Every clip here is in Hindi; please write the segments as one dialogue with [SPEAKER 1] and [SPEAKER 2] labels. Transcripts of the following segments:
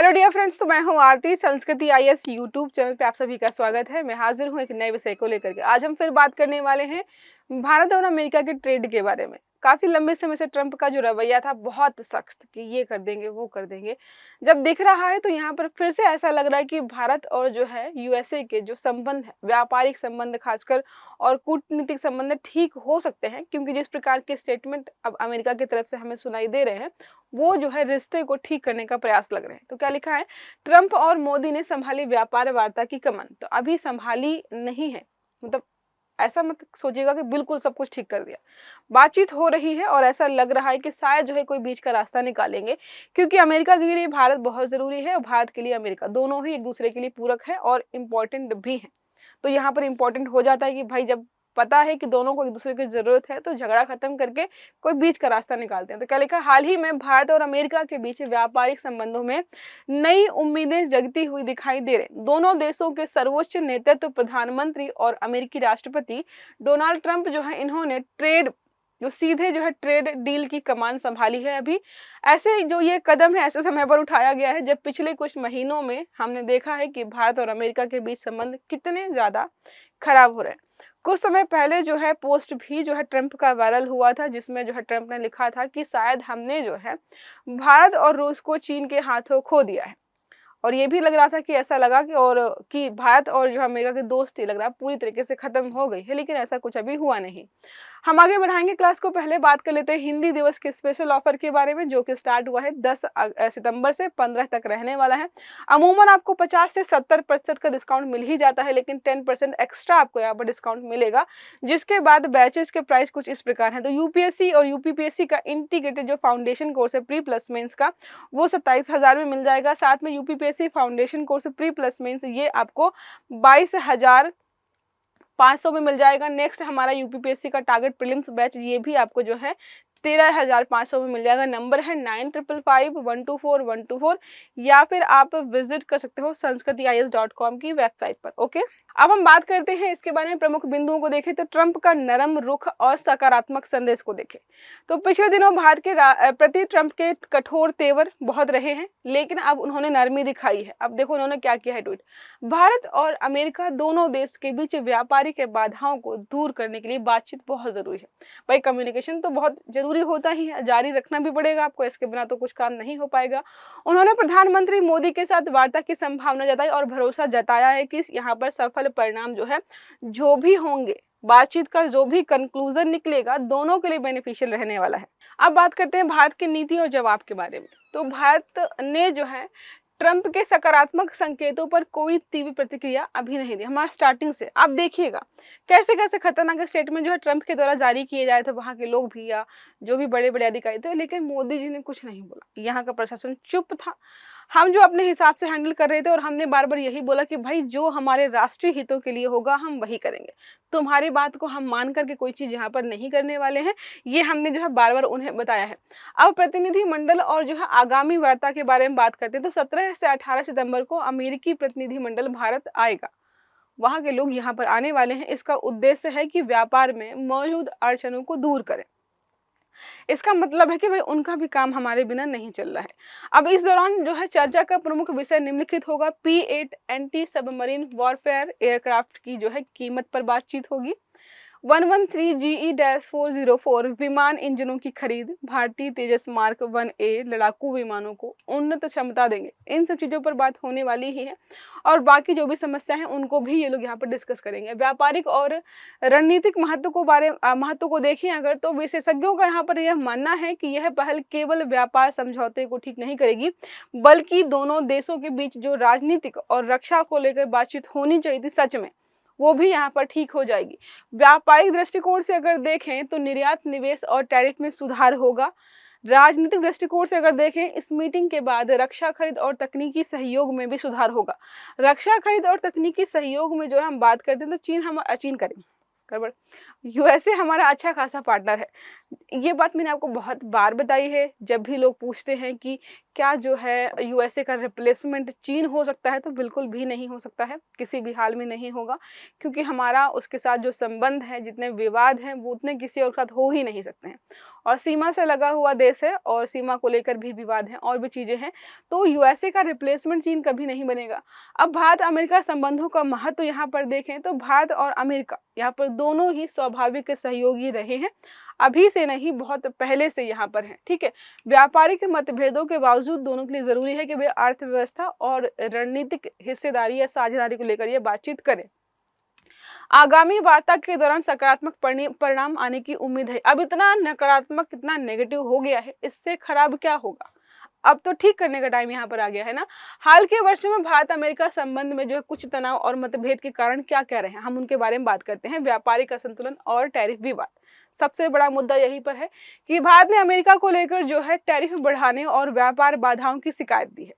[SPEAKER 1] हेलो डियर फ्रेंड्स, तो मैं हूं आरती। संस्कृति आईएएस यूट्यूब चैनल पे आप सभी का स्वागत है। मैं हाजिर हूं एक नए विषय को लेकर के। आज हम फिर बात करने वाले हैं भारत और अमेरिका के ट्रेड के बारे में। काफी लंबे समय से ट्रंप का जो रवैया था बहुत सख्त कि ये कर देंगे वो कर देंगे, जब दिख रहा है तो यहाँ पर फिर से ऐसा लग रहा है कि भारत और जो है यूएसए के जो संबंध है, व्यापारिक संबंध खासकर और कूटनीतिक संबंध ठीक हो सकते हैं, क्योंकि जिस प्रकार के स्टेटमेंट अब अमेरिका की तरफ से हमें सुनाई दे रहे हैं वो जो है रिश्ते को ठीक करने का प्रयास लग रहे हैं। तो क्या लिखा है, ट्रंप और मोदी ने संभाली व्यापार वार्ता की कमान। तो अभी संभाली नहीं है, मतलब ऐसा मत सोचिएगा कि बिल्कुल सब कुछ ठीक कर दिया। बातचीत हो रही है और ऐसा लग रहा है कि शायद जो है कोई बीच का रास्ता निकालेंगे, क्योंकि अमेरिका के लिए भारत बहुत जरूरी है और भारत के लिए अमेरिका, दोनों ही एक दूसरे के लिए पूरक है और इम्पोर्टेंट भी है। तो यहाँ पर इम्पोर्टेंट हो जाता है कि भाई जब पता है कि दोनों को एक दूसरे की जरूरत है तो झगड़ा खत्म करके कोई बीच का रास्ता निकालते हैं। तो क्या लिखा, हाल ही में भारत और अमेरिका के बीच व्यापारिक संबंधों में नई उम्मीदें जगती हुई दिखाई दे रही। दोनों देशों के सर्वोच्च नेतृत्व, प्रधानमंत्री और अमेरिकी राष्ट्रपति डोनाल्ड ट्रंप जो है, इन्होंने सीधे जो है ट्रेड डील की कमान संभाली है। अभी ऐसे जो ये कदम है ऐसे समय पर उठाया गया है जब पिछले कुछ महीनों में हमने देखा है कि भारत और अमेरिका के बीच संबंध कितने ज्यादा खराब हो रहे हैं। कुछ समय पहले जो है पोस्ट भी जो है ट्रंप का वायरल हुआ था, जिसमें जो है ट्रंप ने लिखा था कि शायद हमने जो है भारत और रूस को चीन के हाथों खो दिया है। और ये भी लग रहा था कि ऐसा लगा कि भारत और जो अमेरिका की दोस्ती लग रहा है पूरी तरीके से खत्म हो गई है, लेकिन ऐसा कुछ अभी हुआ नहीं। हम आगे बढ़ाएंगे क्लास को, पहले बात कर लेते हैं हिंदी दिवस के स्पेशल ऑफर के बारे में, जो कि स्टार्ट हुआ है 10 सितंबर से 15 तक रहने वाला है। अमूमन आपको 50 से 70% का डिस्काउंट मिल ही जाता है, लेकिन 10% एक्स्ट्रा आपको यहाँ पर डिस्काउंट मिलेगा। जिसके बाद बैचेस के प्राइस कुछ इस प्रकार है। तो यूपीएससी और यूपीपीएससी का इंटीग्रेटेड जो फाउंडेशन कोर्स है प्री प्लस मेंस का, वो 27,000 में मिल जाएगा। साथ में UPPSC foundation course pre plus mains ये आपको 22,500 में मिल जाएगा। नेक्स्ट हमारा यूपीपीएससी का टारगेट प्रीलिम्स बैच, ये भी आपको जो है 13,500 में मिल जाएगा। नंबर है 9555124124, या फिर आप विजिट कर सकते हो sanskritIAS.com की वेबसाइट पर। ओके, अब हम बात करते हैं इसके बारे में, प्रमुख बिंदुओं को देखें तो ट्रंप का नरम रुख और सकारात्मक संदेश को देखें तो पिछले दिनों भारत के प्रति ट्रंप के कठोर तेवर बहुत रहे हैं, लेकिन अब उन्होंने नरमी दिखाई है। अब देखो उन्होंने क्या किया है ट्वीट, भारत और अमेरिका दोनों देश के बीच व्यापारिक बाधाओं को दूर करने के लिए बातचीत बहुत जरूरी है। भाई कम्युनिकेशन तो बहुत जरूरी होता ही है, जारी रखना भी पड़ेगा आपको, इसके बिना तो कुछ काम नहीं हो पाएगा। उन्होंने प्रधानमंत्री मोदी के साथ वार्ता की संभावना जताई और भरोसा जताया है कि यहाँ पर सफल परिणाम जो है, जो भी होंगे, बातचीत का जो भी कंक्लूजन निकलेगा, दोनों के लिए बेनिफिशियल रहने वाला है। अब बात करते हैं भारत की नीति और जवाब के बारे में। तो भारत ने जो है ट्रंप के सकारात्मक संकेतों पर कोई तीव्र प्रतिक्रिया अभी नहीं दी। हमारा स्टार्टिंग से आप देखिएगा कैसे कैसे खतरनाक स्टेटमेंट जो है ट्रंप के द्वारा जारी किए जाए थे, वहां के लोग भी या जो भी बड़े बड़े अधिकारी थे, लेकिन मोदी जी ने कुछ नहीं बोला। यहाँ का प्रशासन चुप था। हम जो अपने हिसाब से हैंडल कर रहे थे और हमने बार बार यही बोला कि भाई जो हमारे राष्ट्रीय हितों के लिए होगा हम वही करेंगे, तुम्हारी बात को हम मान करके कोई चीज यहाँ पर नहीं करने वाले हैं। ये हमने जो है बार बार उन्हें बताया है। अब प्रतिनिधि मंडल और जो है आगामी वार्ता के बारे में बात करते हैं तो 17 से 18 सितंबर को अमेरिकी प्रतिनिधि मंडल भारत आएगा। वहां के लोग यहाँ पर आने वाले हैं। इसका उद्देश्य है कि व्यापार में मौजूद अड़चनों को दूर करें। इसका मतलब है कि भाई उनका भी काम हमारे बिना नहीं चल रहा है। अब इस दौरान जो है चर्चा का प्रमुख विषय निम्नलिखित होगा। P-8 anti submarine warfare aircraft की जो है कीमत पर बातचीत होगी। 113 GE-404 विमान इंजनों की खरीद, भारतीय तेजस मार्क 1A लड़ाकू विमानों को उन्नत क्षमता देंगे। इन सब चीज़ों पर बात होने वाली ही है और बाकी जो भी समस्या है उनको भी ये लोग यहाँ पर डिस्कस करेंगे। व्यापारिक और रणनीतिक महत्व को देखें अगर, तो विशेषज्ञों का यहाँ पर यह मानना है कि यह पहल केवल व्यापार समझौते को ठीक नहीं करेगी, बल्कि दोनों देशों के बीच जो राजनीतिक और रक्षा को लेकर बातचीत होनी चाहिए थी सच में, वो भी यहाँ पर ठीक हो जाएगी। व्यापारिक दृष्टिकोण से अगर देखें तो निर्यात, निवेश और टैरिफ में सुधार होगा। राजनीतिक दृष्टिकोण से अगर देखें, इस मीटिंग के बाद रक्षा खरीद और तकनीकी सहयोग में भी सुधार होगा। रक्षा खरीद और तकनीकी सहयोग में जो हम बात करते हैं तो चीन करेंगे। गड़बड़। यूएसए हमारा अच्छा खासा पार्टनर है। ये बात मैंने आपको बहुत बार बताई है। जब भी लोग पूछते हैं कि क्या जो है यूएसए का रिप्लेसमेंट चीन हो सकता है, तो बिल्कुल भी नहीं हो सकता है, किसी भी हाल में नहीं होगा, क्योंकि हमारा उसके साथ जो संबंध है, जितने विवाद हैं, वो उतने किसी और के साथ हो ही नहीं सकते हैं। और सीमा से लगा हुआ देश है और सीमा को लेकर भी विवाद हैं और भी चीज़ें हैं, तो यूएसए का रिप्लेसमेंट चीन कभी नहीं बनेगा। अब भारत अमेरिका संबंधों का महत्व यहाँ पर देखें तो भारत और अमेरिका यहाँ पर दोनों ही स्वाभाविक सहयोगी रहे हैं, अभी से नहीं, बहुत पहले से यहाँ पर हैं, ठीक है। व्यापारिक मतभेदों के बावजूद दोनों के लिए जरूरी है कि वे अर्थव्यवस्था और रणनीतिक हिस्सेदारी या साझेदारी को लेकर ये बातचीत करें। आगामी वार्ता के दौरान सकारात्मक परिणाम आने की उम्मीद है। अब इतना नकारात्मक, इतना नेगेटिव हो गया है, इससे खराब क्या होगा? अब तो ठीक करने का टाइम यहाँ पर आ गया है ना। हाल के वर्षों में भारत अमेरिका संबंध में जो है कुछ तनाव और मतभेद के कारण क्या कह रहे हैं, हम उनके बारे में बात करते हैं। व्यापारिक असंतुलन और टैरिफ विवाद, सबसे बड़ा मुद्दा यही पर है कि भारत ने अमेरिका को लेकर जो है टैरिफ बढ़ाने और व्यापार बाधाओं की शिकायत दी है।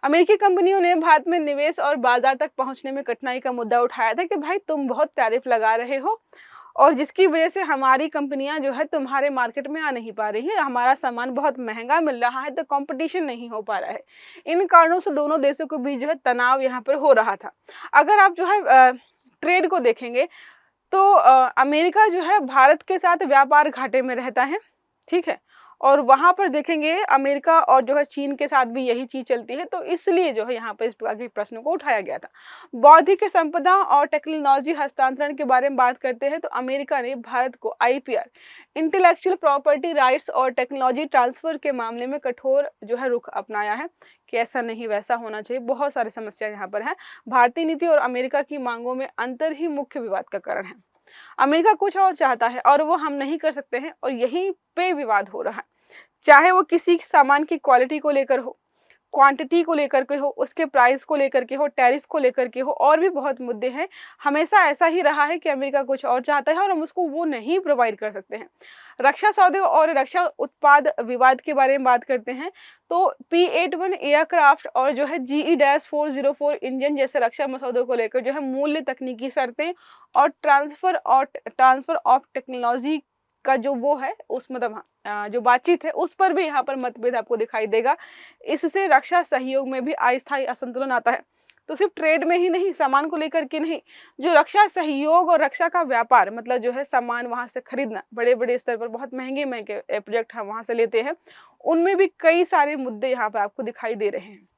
[SPEAKER 1] अमेरिकी कंपनियों ने भारत में निवेश और बाजार तक पहुंचने में कठिनाई का मुद्दा उठाया था कि भाई तुम बहुत टैरिफ लगा रहे हो और जिसकी वजह से हमारी कंपनियां जो है तुम्हारे मार्केट में आ नहीं पा रही हैं, हमारा सामान बहुत महंगा मिल रहा है, तो कंपटीशन नहीं हो पा रहा है। इन कारणों से दोनों देशों के बीच जो है तनाव यहाँ पर हो रहा था। अगर आप जो है ट्रेड को देखेंगे तो अमेरिका जो है भारत के साथ व्यापार घाटे में रहता है, ठीक है, और वहाँ पर देखेंगे अमेरिका और जो है चीन के साथ भी यही चीज़ चलती है, तो इसलिए जो है यहाँ पर इस प्रकार के प्रश्नों को उठाया गया था। बौद्धिक संपदा और टेक्नोलॉजी हस्तांतरण के बारे में बात करते हैं तो अमेरिका ने भारत को आईपीआर, इंटेलेक्चुअल प्रॉपर्टी राइट्स और टेक्नोलॉजी ट्रांसफर के मामले में कठोर जो है रुख अपनाया है कि ऐसा नहीं वैसा होना चाहिए। बहुत सारी समस्या यहाँ पर है। भारतीय नीति और अमेरिका की मांगों में अंतर ही मुख्य विवाद का कारण है। अमेरिका कुछ और चाहता है और वो हम नहीं कर सकते हैं, और यहीं पे विवाद हो रहा है। चाहे वो किसी सामान की क्वालिटी को लेकर हो, क्वांटिटी को लेकर के हो, उसके प्राइस को लेकर के हो, टैरिफ को लेकर के हो, और भी बहुत मुद्दे हैं। हमेशा ऐसा ही रहा है कि अमेरिका कुछ और चाहता है और हम उसको वो नहीं प्रोवाइड कर सकते हैं। रक्षा सौदे और रक्षा उत्पाद विवाद के बारे में बात करते हैं तो P-81 एयरक्राफ्ट और जो है GE-404 इंजन जैसे रक्षा मसौदों को लेकर जो है मूल्य, तकनीकी शर्तें और ट्रांसफर ऑफ टेक्नोलॉजी का जो वो है उस मतलब जो बातचीत है उस पर भी यहाँ पर मतभेद आपको दिखाई देगा। इससे रक्षा सहयोग में भी अस्थायी असंतुलन आता है। तो सिर्फ ट्रेड में ही नहीं, सामान को लेकर के नहीं, जो रक्षा सहयोग और रक्षा का व्यापार मतलब जो है सामान वहाँ से खरीदना, बड़े बड़े स्तर पर बहुत महंगे महंगे प्रोजेक्ट हम वहाँ से लेते हैं, उनमें भी कई सारे मुद्दे यहाँ पर आपको दिखाई दे रहे हैं।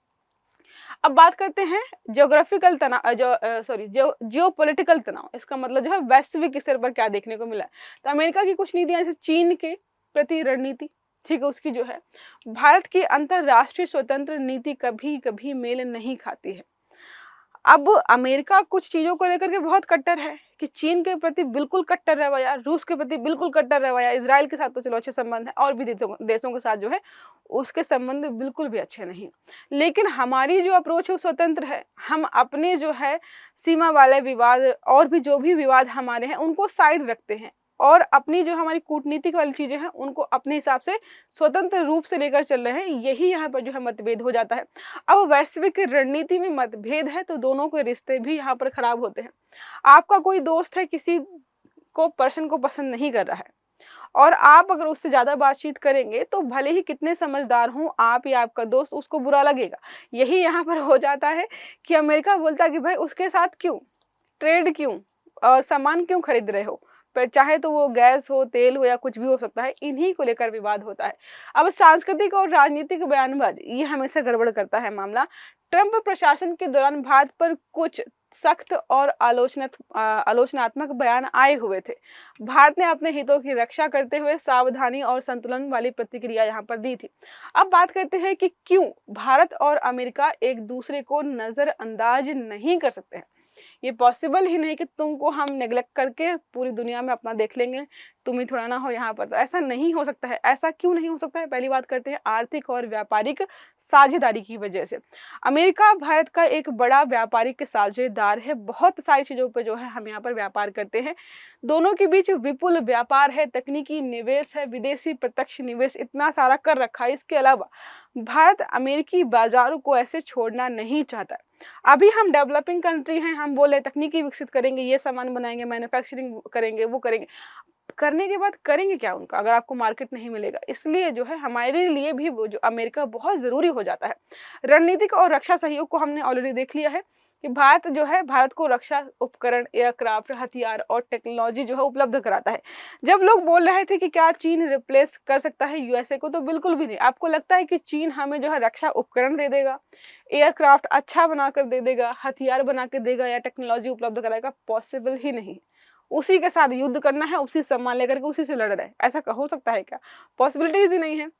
[SPEAKER 1] अब बात करते हैं ज्योग्राफिकल तनाव, जियोपॉलिटिकल तनाव। इसका मतलब जो है वैश्विक स्तर पर क्या देखने को मिला। तो अमेरिका की कुछ नीतियां, जैसे चीन के प्रति रणनीति, ठीक है, उसकी जो है भारत की अंतरराष्ट्रीय स्वतंत्र नीति कभी कभी मेल नहीं खाती है। अब अमेरिका कुछ चीज़ों को लेकर के बहुत कट्टर है कि चीन के प्रति बिल्कुल कट्टर रवैया, रूस के प्रति बिल्कुल कट्टर रवैया, इजराइल के साथ तो चलो अच्छे संबंध है, और भी देशों के साथ जो है उसके संबंध बिल्कुल भी अच्छे नहीं। लेकिन हमारी जो अप्रोच है वो स्वतंत्र है। हम अपने जो है सीमा वाले विवाद और भी जो भी विवाद हमारे हैं उनको साइड रखते हैं, और अपनी जो हमारी कूटनीतिक वाली चीज़ें हैं उनको अपने हिसाब से स्वतंत्र रूप से लेकर चल रहे हैं। यही यहाँ पर जो है मतभेद हो जाता है। अब वैश्विक रणनीति में मतभेद है तो दोनों के रिश्ते भी यहाँ पर खराब होते हैं। आपका कोई दोस्त है, किसी को पर्सन को पसंद नहीं कर रहा है, और आप अगर उससे ज़्यादा बातचीत करेंगे तो भले ही कितने समझदार हों आप या आपका दोस्त, उसको बुरा लगेगा। यही यहाँ पर हो जाता है कि अमेरिका बोलता है कि भाई उसके साथ क्यों ट्रेड, क्यों और सामान क्यों खरीद रहे हो, पर चाहे तो वो गैस हो, तेल हो या कुछ भी हो सकता है, इन्हीं को लेकर विवाद होता है। अब सांस्कृतिक और राजनीतिक बयानबाजी, ये हमेशा गड़बड़ करता है मामला। ट्रंप प्रशासन के दौरान भारत पर कुछ सख्त और आलोचनात्मक बयान आए हुए थे। भारत ने अपने हितों की रक्षा करते हुए सावधानी और संतुलन वाली प्रतिक्रिया यहाँ पर दी थी। अब बात करते हैं कि क्यों भारत और अमेरिका एक दूसरे को नज़रअंदाज नहीं कर सकते हैं। ये पॉसिबल ही नहीं कि तुमको हम नेग्लेक्ट करके पूरी दुनिया में अपना देख लेंगे, तुम ही थोड़ा ना हो यहाँ पर। तो ऐसा नहीं हो सकता है। ऐसा क्यों नहीं हो सकता है? पहली बात करते हैं आर्थिक और व्यापारिक साझेदारी की वजह से। अमेरिका भारत का एक बड़ा व्यापारिक साझेदार है। बहुत सारी चीज़ों पर जो है हम यहाँ पर व्यापार करते हैं। दोनों के बीच विपुल व्यापार है, तकनीकी निवेश है, विदेशी प्रत्यक्ष निवेश इतना सारा कर रखा है। इसके अलावा भारत अमेरिकी बाजारों को ऐसे छोड़ना नहीं चाहता। अभी हम डेवलपिंग कंट्री हैं, हम बोले तकनीकी विकसित करेंगे, ये सामान बनाएंगे, मैन्युफैक्चरिंग करेंगे, वो करेंगे। करने के बाद करेंगे क्या उनका, अगर आपको मार्केट नहीं मिलेगा? इसलिए जो है हमारे लिए भी वो जो अमेरिका बहुत ज़रूरी हो जाता है। रणनीतिक और रक्षा सहयोग को हमने ऑलरेडी देख लिया है कि भारत जो है, भारत को रक्षा उपकरण, एयरक्राफ्ट, हथियार और टेक्नोलॉजी जो है उपलब्ध कराता है। जब लोग बोल रहे थे कि क्या चीन रिप्लेस कर सकता है यूएसए को, तो बिल्कुल भी नहीं। आपको लगता है कि चीन हमें जो है रक्षा उपकरण दे देगा, एयरक्राफ्ट अच्छा बनाकर दे देगा, हथियार बना के देगा या टेक्नोलॉजी उपलब्ध कराएगा? पॉसिबल ही नहीं। उसी के साथ युद्ध करना है, उसी सम्मान लेकर के उसी से लड़ रहे हैं, ऐसा हो सकता है क्या? पॉसिबिलिटीज ही नहीं है।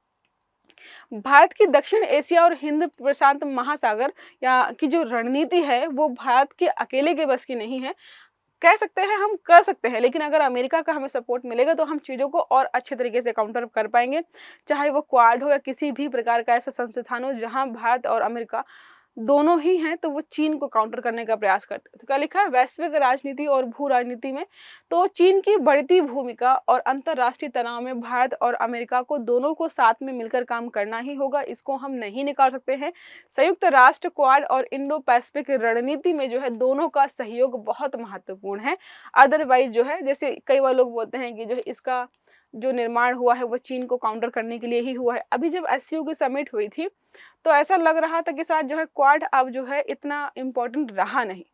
[SPEAKER 1] भारत की दक्षिण एशिया और हिंद प्रशांत महासागर या की जो रणनीति है वो भारत के अकेले के बस की नहीं है। कह सकते हैं हम कर सकते हैं, लेकिन अगर अमेरिका का हमें सपोर्ट मिलेगा तो हम चीज़ों को और अच्छे तरीके से काउंटर कर पाएंगे। चाहे वो क्वाड हो या किसी भी प्रकार का ऐसा संस्थान हो जहां भारत और अमेरिका दोनों ही हैं, तो वो चीन को काउंटर करने का प्रयास करते हैं। तो क्या लिखा है? वैश्विक राजनीति और भू राजनीति में तो चीन की बढ़ती भूमिका और अंतर्राष्ट्रीय तनाव में भारत और अमेरिका को दोनों को साथ में मिलकर काम करना ही होगा। इसको हम नहीं निकाल सकते हैं। संयुक्त राष्ट्र, क्वाड और इंडो पैसिफिक रणनीति में जो है दोनों का सहयोग बहुत महत्वपूर्ण है। अदरवाइज जो है, जैसे कई बार लोग बोलते हैं कि जो है इसका जो निर्माण हुआ है वो चीन को काउंटर करने के लिए ही हुआ है। अभी जब एससीओ की समिट हुई थी तो ऐसा लग रहा था कि शायद जो है क्वाड अब जो है इतना इम्पोर्टेंट रहा नहीं,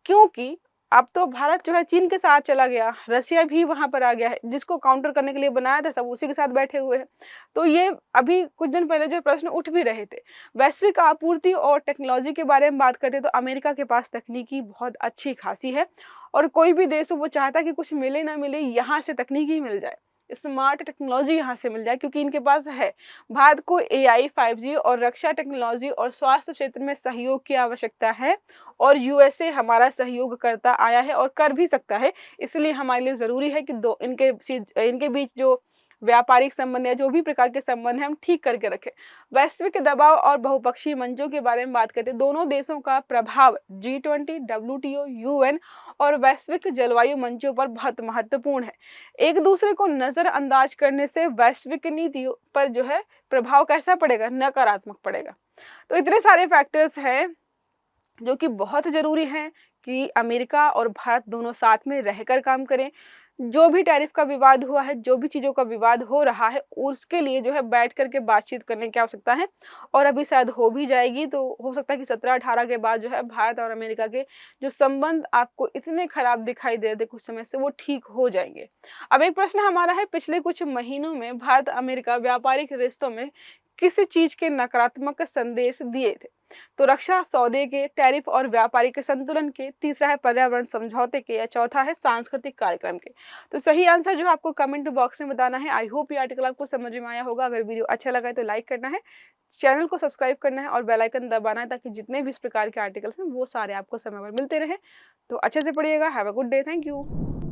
[SPEAKER 1] क्योंकि अब तो भारत जो है चीन के साथ चला गया, रसिया भी वहां पर आ गया है। जिसको काउंटर करने के लिए बनाया था सब उसी के साथ बैठे हुए हैं। तो ये अभी कुछ दिन पहले जो प्रश्न उठ भी रहे थे। वैश्विक आपूर्ति और टेक्नोलॉजी के बारे में बात करते तो अमेरिका के पास तकनीकी बहुत अच्छी खासी है, और कोई भी देश हो वो चाहता है कि कुछ मिले ना मिले यहाँ से तकनीकी मिल जाए, स्मार्ट टेक्नोलॉजी यहाँ से मिल जाए, क्योंकि इनके पास है। भारत को एआई, 5G और रक्षा टेक्नोलॉजी और स्वास्थ्य क्षेत्र में सहयोग की आवश्यकता है, और यूएसए हमारा सहयोग करता आया है और कर भी सकता है। इसलिए हमारे लिए ज़रूरी है कि इनके बीच जो व्यापारिक संबंध या जो भी प्रकार के संबंध हैं हम ठीक करके रखें। वैश्विक दबाव और बहुपक्षीय मंचों के बारे में बात करते हैं। दोनों देशों का प्रभाव G20, WTO, UN और वैश्विक जलवायु मंचों पर बहुत महत्वपूर्ण है। एक दूसरे को नज़रअंदाज करने से वैश्विक नीति पर जो है प्रभाव कैसा पड़ेगा? नकारात्मक पड़ेगा। तो इतने सारे फैक्टर्स हैं जो कि बहुत ज़रूरी हैं कि अमेरिका और भारत दोनों साथ में रहकर काम करें। जो भी टैरिफ का विवाद हुआ है, जो भी चीज़ों का विवाद हो रहा है, उसके लिए जो है बैठ करके बातचीत करने की आवश्यकता है, और अभी शायद हो भी जाएगी। तो हो सकता है कि 17-18 के बाद जो है भारत और अमेरिका के जो संबंध आपको इतने खराब दिखाई दे रहे थे कुछ समय से, वो ठीक हो जाएंगे। अब एक प्रश्न हमारा है, पिछले कुछ महीनों में भारत अमेरिका व्यापारिक रिश्तों में किसी चीज़ के नकारात्मक संदेश दिए थे? तो रक्षा सौदे के, टैरिफ और व्यापारिक संतुलन के, तीसरा है पर्यावरण समझौते के, या चौथा है सांस्कृतिक कार्यक्रम के। तो सही आंसर जो है आपको कमेंट बॉक्स में बताना है। आई होप ये आर्टिकल आपको समझ में आया होगा। अगर वीडियो अच्छा लगा है तो लाइक करना है, चैनल को सब्सक्राइब करना है और बेल आइकन दबाना है, ताकि जितने भी इस प्रकार के आर्टिकल्स हैं वो सारे आपको समय पर मिलते रहें। तो अच्छे से पढ़िएगा। Have a good day. Thank you.